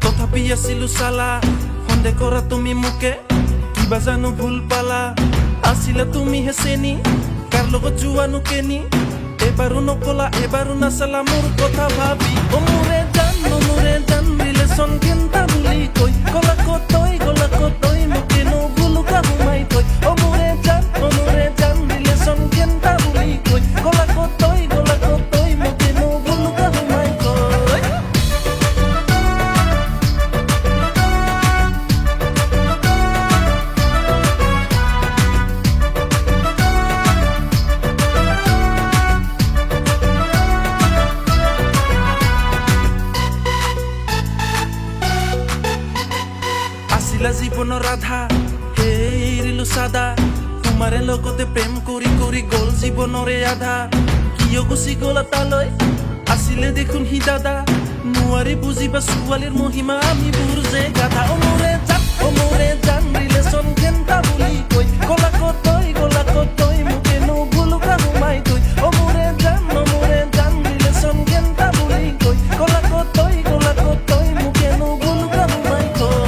তথাপি আছিলো চালা সন্দেহ কৰা তুমি মোকে কিবা জানো ভুল পালা আছিলা তুমি হেচেনি কাৰ লগত যোৱানো কেনি এবাৰো নকলা এবাৰো নাচালা মোৰ কথা ভাবি মোৰে জান ৰিলেশ্যন কেনটা বুলি কৈ গলা কতই মোকেনো ভুলুকা সোমাই থৈ মোৰে জান ৰিলেশ্যন কেনটা বুলি কৈ গলা কতই মোকেনো ভুলুকা সোমাই থৈ আছিলা জীৱনৰ ৰাধা হেৰিলো চাদা তোমাৰে লগতে প্ৰেম কৰি কৰি গ'ল জীৱনৰে আধা কিয় গুচি গ'লা তালৈ আছিলে দেখোন সি দাদা নোৱাৰি বুজিবা ছোৱালীৰ মহিমা আমিবোৰ যে গাধা মোৰে জান ৰিলেশ্যন কেনটা বুলি কৈ গলা কতই মোকেনো ভুলুকা সোমাই থৈ মোৰে জান ৰিলেশ্যন কেনটা বুলি কৈ গলা কতই মোকেনো ভুলুকা সোমাই থৈ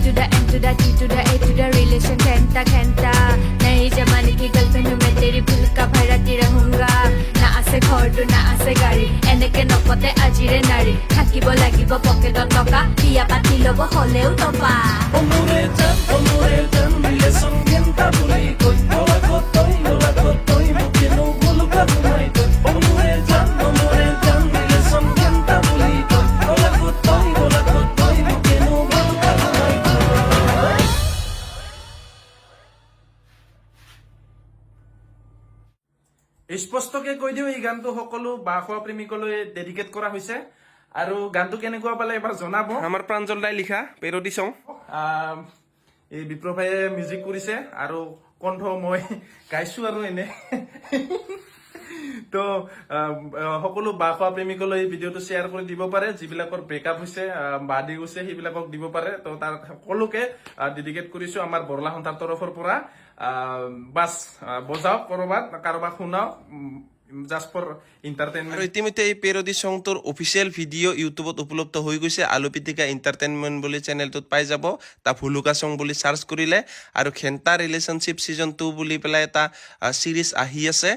To the N to the T to the A to the relation घंटा नहीं जमाने की गर्लफ्रेंड हूँ मैं तेरी भूल का भराती रहूंगा ना आसे घर तो ना आसे गाड़ी এনেকে নকতে আজিৰে নাৰী থাকিব লাগিব পকেটত টকা বিয়া পাতি ল'ব হ'লেও টপা মোৰে জান ৰিলেশ্যন কেনটা বুলি কৈ গলা কতই মোকেনো ভুলুকা সোমাই থৈ মোৰে জান ৰিলেশ্যন কেনটা বুলি কৈ গলা কতই মোকেনো ভুলুকা সোমাই থৈ স্পষ্টকে কৈ দিওঁ এই গানটো সকলো বাসোৱা প্ৰেমিকলৈ ডেডিকেট কৰা হৈছে আৰু গানটো কেনেকুৱা পালে এবাৰ জনাব আমাৰ প্ৰাঞ্জল দাই লিখা পেৰডি সং এই বিপ্লৱ ভাইয়ে মিউজিক কৰিছে আৰু কণ্ঠ মই গাইছো আৰু এনে তো সকলো বাসোৱা প্ৰেমিকলৈ এই ভিডিঅ'টো শ্বেয়াৰ কৰি দিব পাৰে যিবিলাকৰ ব্ৰেকআপ হৈছে বাদি গৈছে সেইবিলাকক দিব পাৰে তো তাৰ সকলোকে ডেডিকেট কৰিছো আমাৰ বৰলা সন্থাৰ তৰফৰ পৰা বাছ বজাওক কৰবাত কাৰোবাক শুনাওক জাষ্ট ফৰ এন্টাৰটেইনমেন্ট আৰু ইতিমধ্যে এই পেৰডি সংটোৰ অফিচিয়েল ভিডিঅ' ইউটিউবত উপলব্ধ হৈ গৈছে আলু পিটিকা এন্টাৰটেইনমেন্ট বুলি চেনেলটোত পাই যাব তা ভুলুকা সং বুলি চাৰ্চ কৰিলে আৰু ঘেণ্টা ৰিলেশ্যনশ্বিপ ছিজন 2 বুলি পেলাই এটা সিৰিজ আহি আছে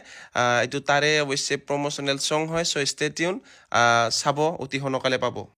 এইটো তাৰে অৱশ্যে প্ৰমোচনেল সং হয় সো ষ্টে টিউন চাব অতি সোনকালে পাব